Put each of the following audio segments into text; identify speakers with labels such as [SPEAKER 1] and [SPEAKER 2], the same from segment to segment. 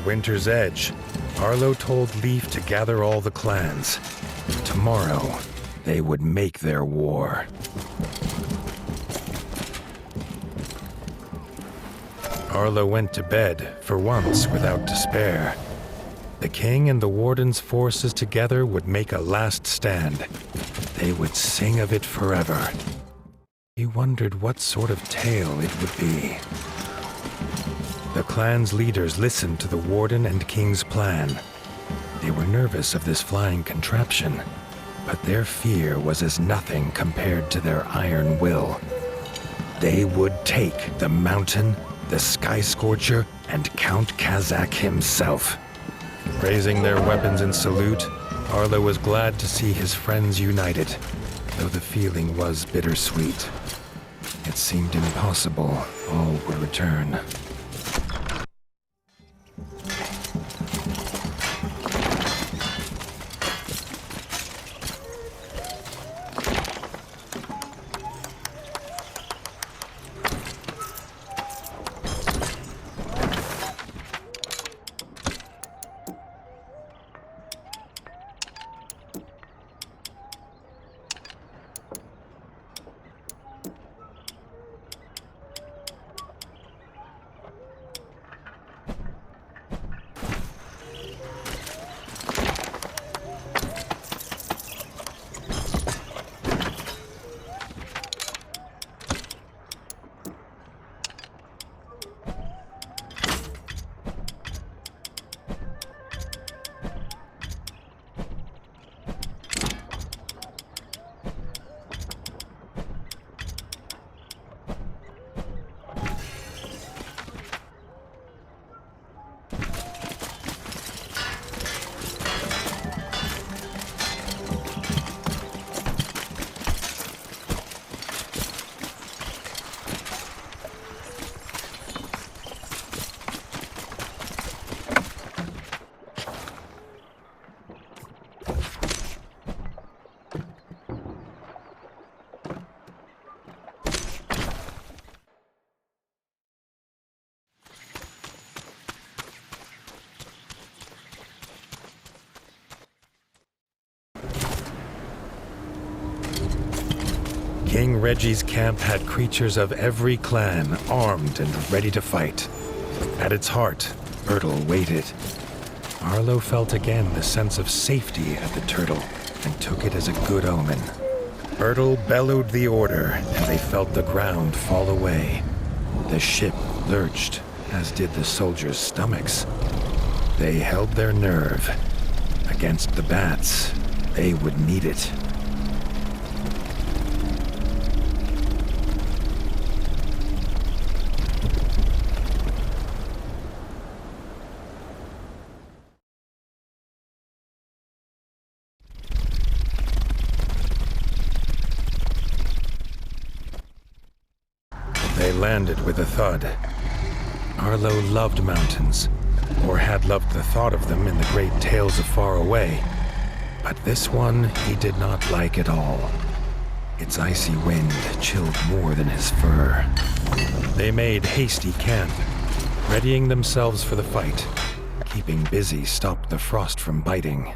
[SPEAKER 1] winter's edge, Arlo told Leaf to gather all the clans. Tomorrow, they would make their war. Arlo went to bed, for once without despair. The king and the warden's forces together would make a last stand. They would sing of it forever. He wondered what sort of tale it would be. The clan's leaders listened to the warden and king's plan. They were nervous of this flying contraption, but their fear was as nothing compared to their iron will. They would take the mountain, the Sky Scorcher, and Count Kazak himself. Raising their weapons in salute, Arlo was glad to see his friends united, though the feeling was bittersweet. It seemed impossible all would return. King Reggie's camp had creatures of every clan, armed and ready to fight. At its heart, Bertle waited. Arlo felt again the sense of safety at the turtle, and took it as a good omen. Bertle bellowed the order, and they felt the ground fall away. The ship lurched, as did the soldiers' stomachs. They held their nerve. Against the bats, they would need it. They landed with a thud. Arlo loved mountains, or had loved the thought of them in the great tales of far away. But this one he did not like at all. Its icy wind chilled more than his fur. They made hasty camp, readying themselves for the fight. Keeping busy stopped the frost from biting.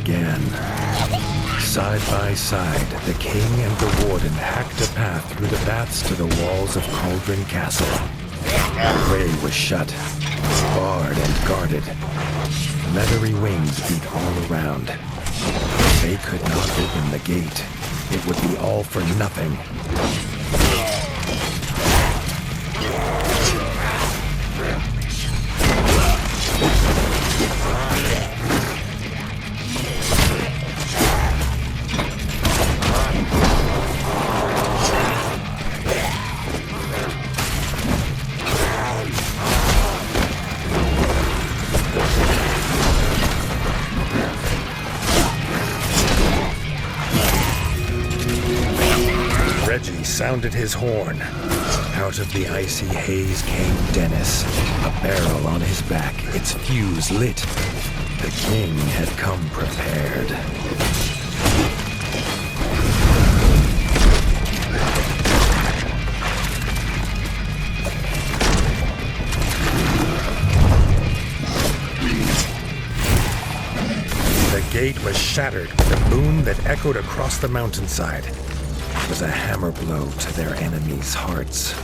[SPEAKER 1] began. Side by side, the king and the warden hacked a path through the baths to the walls of Cauldron Castle. The way was shut, barred and guarded. Leathery wings beat all around. If they could not open the gate, it would be all for nothing. Reggie sounded his horn. Out of the icy haze came Dennis, a barrel on his back, its fuse lit. The king had come prepared. The gate was shattered with a boom that echoed across the mountainside. It was a hammer blow to their enemies' hearts.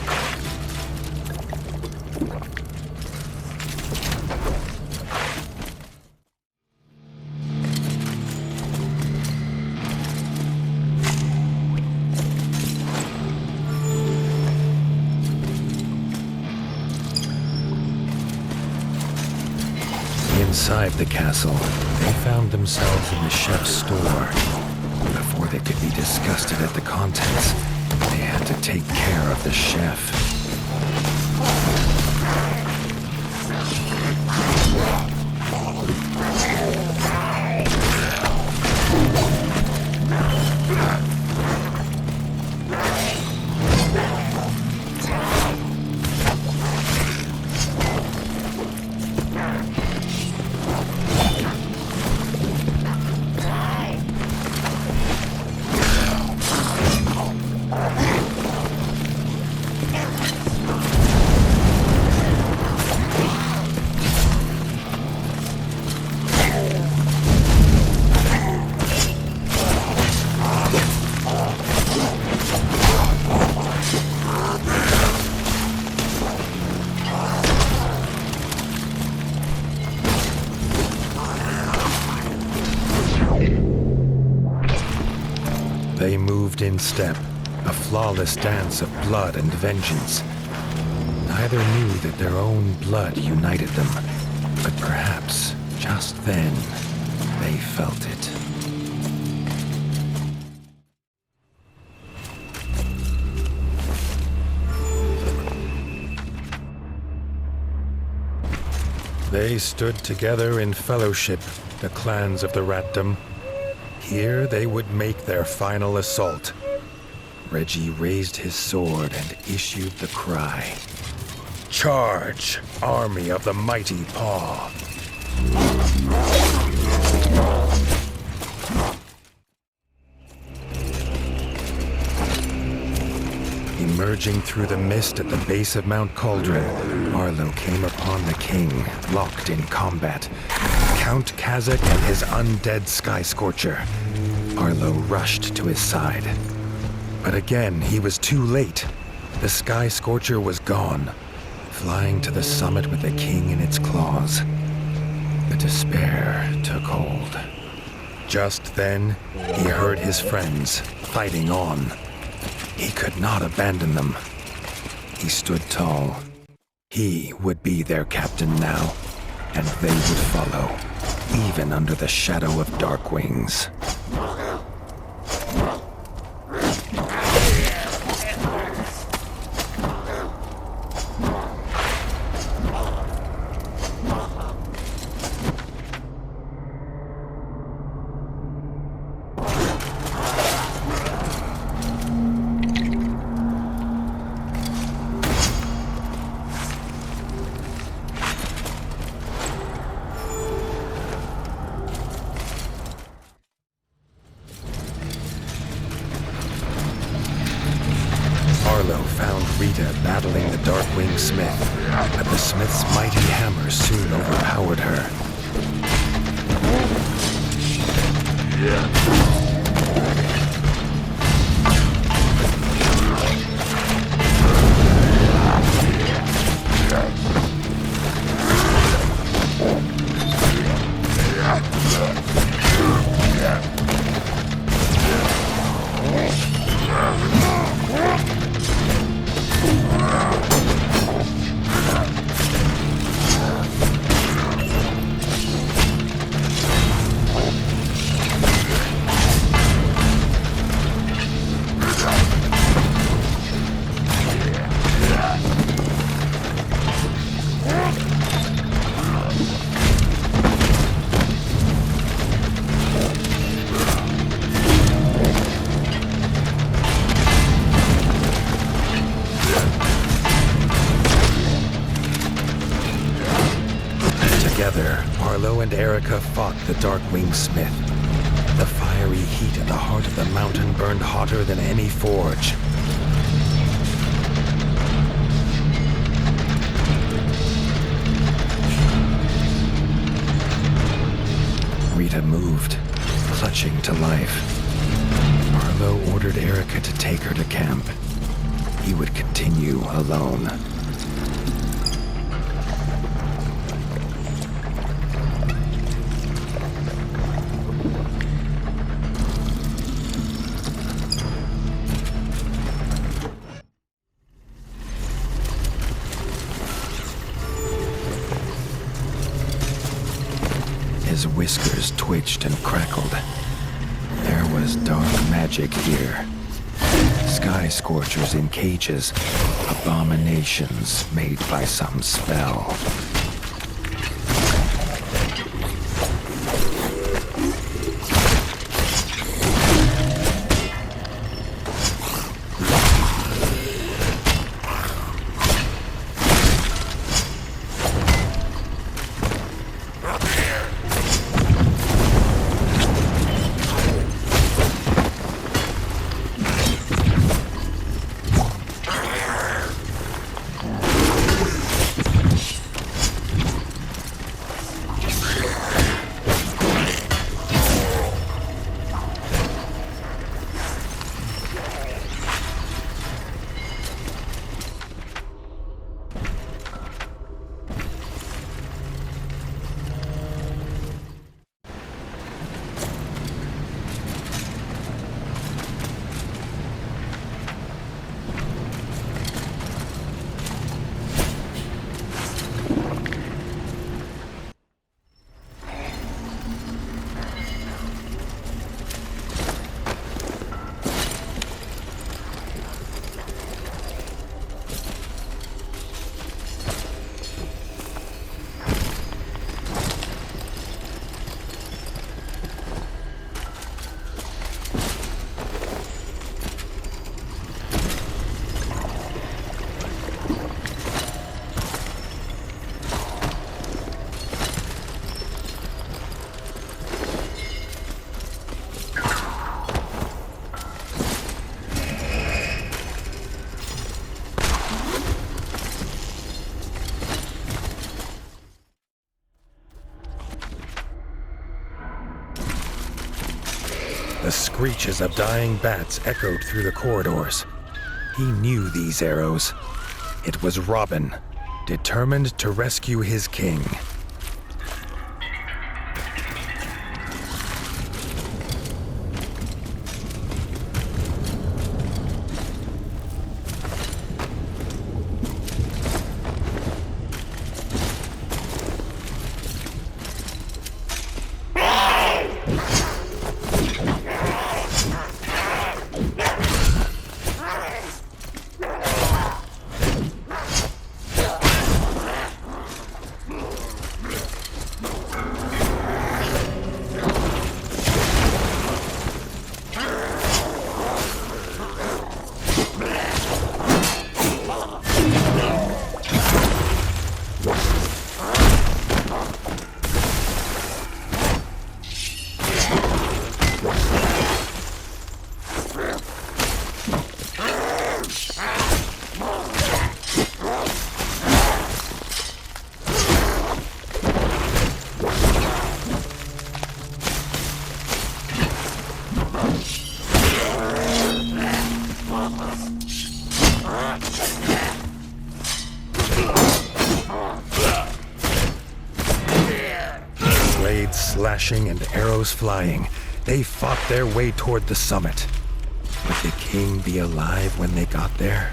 [SPEAKER 1] Inside the castle, they found themselves in the chef's store. Before they could be disgusted at the contents, they had to take care of the chef. They moved in step, a flawless dance of blood and vengeance. Neither knew that their own blood united them, but perhaps, just then, they felt it. They stood together in fellowship, the clans of the Ratdom. Here they would make their final assault. Reggie raised his sword and issued the cry. Charge, army of the mighty paw! Emerging through the mist at the base of Mount Cauldron, Arlo came upon the king, locked in combat. Count Kazak and his undead Sky Scorcher. Arlo rushed to his side. But again, he was too late. The Sky Scorcher was gone, flying to the summit with the king in its claws. The despair took hold. Just then, he heard his friends fighting on. He could not abandon them. He stood tall. He would be their captain now, and they would follow, even under the shadow of Dark Wings. Arlo found Rita battling the Darkwing Smith, but the Smith's mighty hammer soon overpowered her. Together, Arlo and Erica fought the Darkwing Smith. The fiery heat at the heart of the mountain burned hotter than any forge. Rita moved, clutching to life. Arlo ordered Erica to take her to camp. He would continue alone. His whiskers twitched and crackled. There was dark magic here. Sky scorchers in cages, abominations made by some spell. The screeches of dying bats echoed through the corridors. He knew these arrows. It was Robin, determined to rescue his king. Blades slashing and arrows flying, they fought their way toward the summit. Would the king be alive when they got there?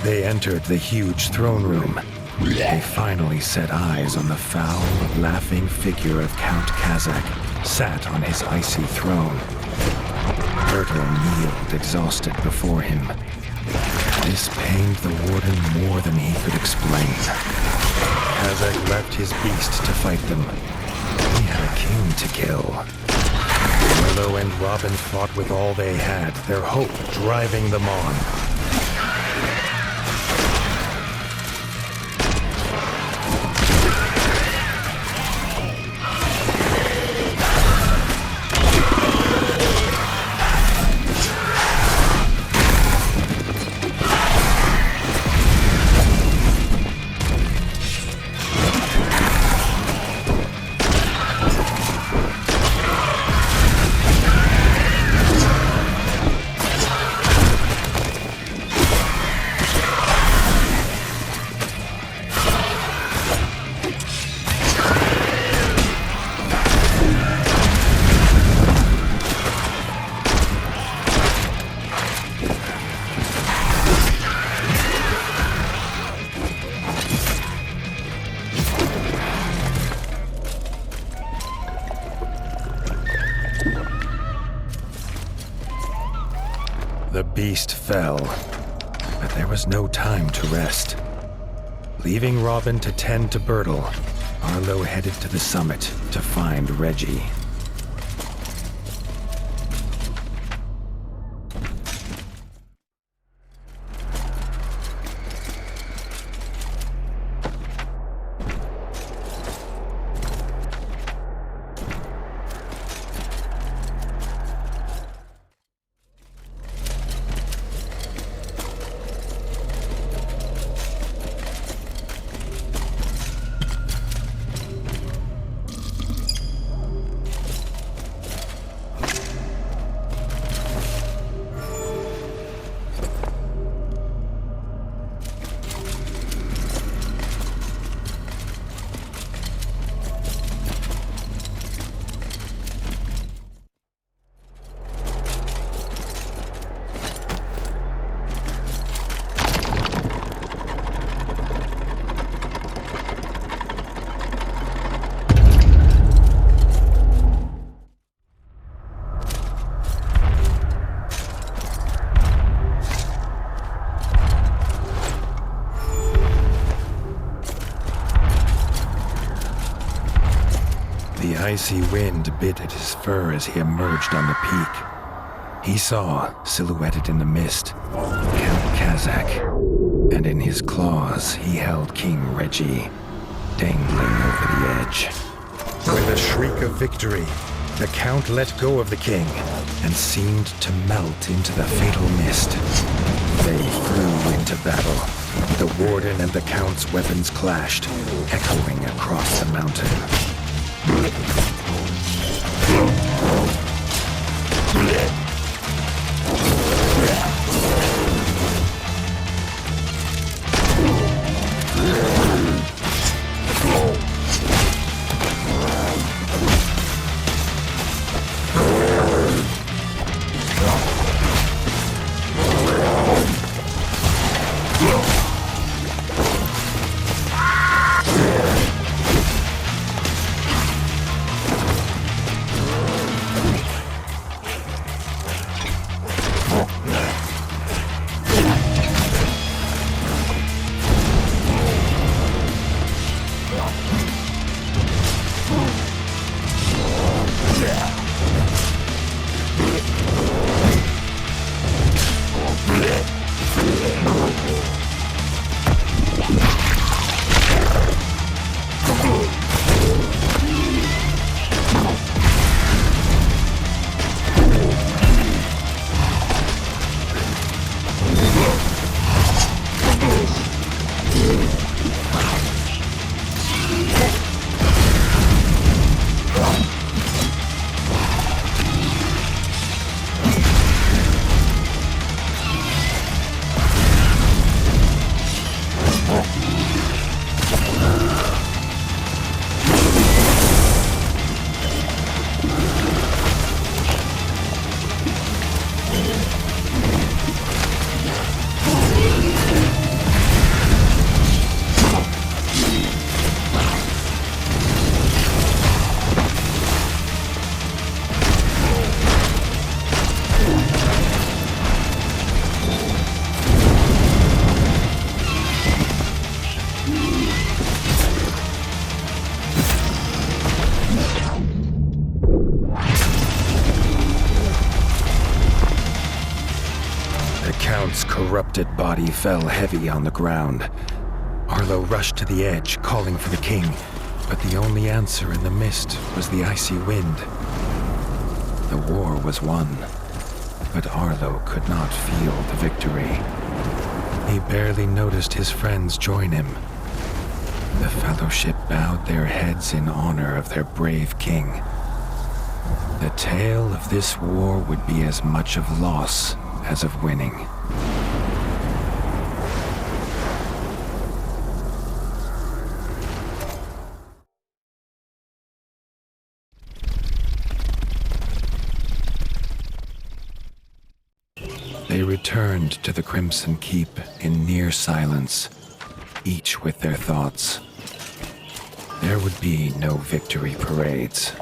[SPEAKER 1] They entered the huge throne room. They finally set eyes on the foul, laughing figure of Count Kazak, sat on his icy throne. Geralt kneeled exhausted before him. This pained the Warden more than he could explain. Kazak left his beast to fight them. He had a king to kill. Arlo and Robin fought with all they had, their hope driving them on. The beast fell, but there was no time to rest. Leaving Robin to tend to Bertle, Arlo headed to the summit to find Reggie. The icy wind bit at his fur as he emerged on the peak. He saw, silhouetted in the mist, Count Kazak, and in his claws he held King Reggie, dangling over the edge. With a shriek of victory, the Count let go of the king and seemed to melt into the fatal mist. They flew into battle. The Warden and the Count's weapons clashed, echoing across the mountain. His corrupted body fell heavy on the ground. Arlo rushed to the edge, calling for the king, but the only answer in the mist was the icy wind. The war was won, but Arlo could not feel the victory. He barely noticed his friends join him. The fellowship bowed their heads in honor of their brave king. The tale of this war would be as much of loss as of winning. They returned to the Crimson Keep in near silence, each with their thoughts. There would be no victory parades.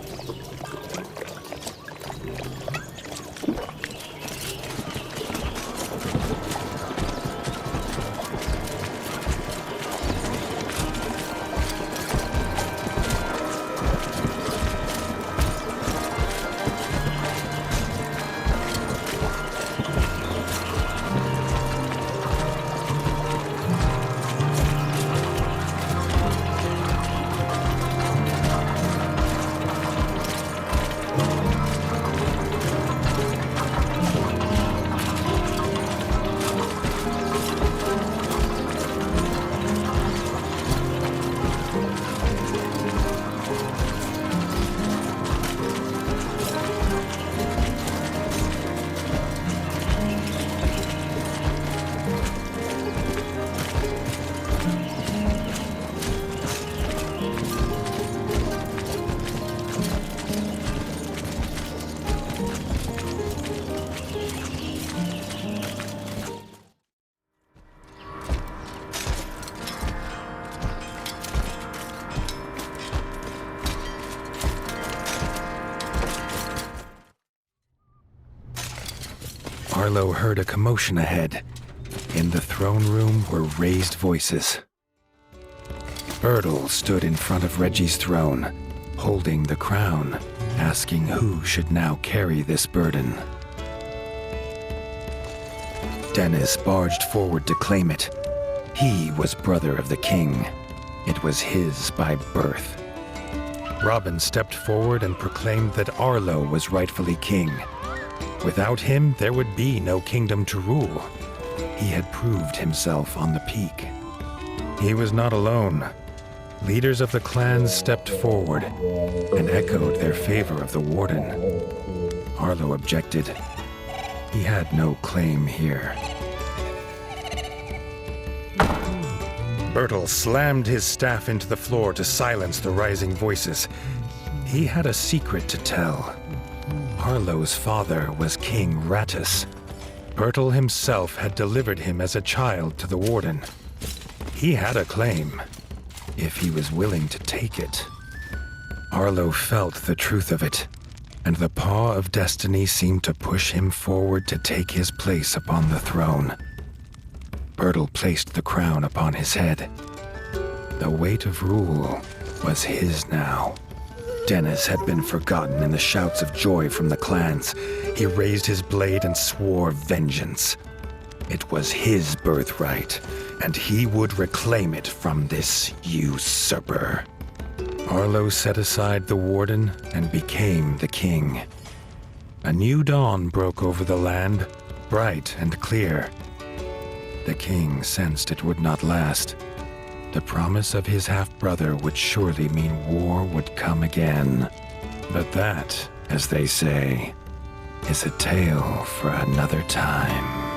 [SPEAKER 1] Arlo heard a commotion ahead. In the throne room were raised voices. Bertel stood in front of Reggie's throne, holding the crown, asking who should now carry this burden. Dennis barged forward to claim it. He was brother of the king. It was his by birth. Robin stepped forward and proclaimed that Arlo was rightfully king. Without him, there would be no kingdom to rule. He had proved himself on the peak. He was not alone. Leaders of the clans stepped forward and echoed their favor of the Warden. Arlo objected. He had no claim here. Bertel slammed his staff into the floor to silence the rising voices. He had a secret to tell. Arlo's father was King Rattus. Bertel himself had delivered him as a child to the Warden. He had a claim, if he was willing to take it. Arlo felt the truth of it, and the paw of destiny seemed to push him forward to take his place upon the throne. Bertel placed the crown upon his head. The weight of rule was his now. Dennis had been forgotten in the shouts of joy from the clans. He raised his blade and swore vengeance. It was his birthright, and he would reclaim it from this usurper. Arlo set aside the Warden and became the king. A new dawn broke over the land, bright and clear. The king sensed it would not last. The promise of his half-brother would surely mean war would come again. But that, as they say, is a tale for another time.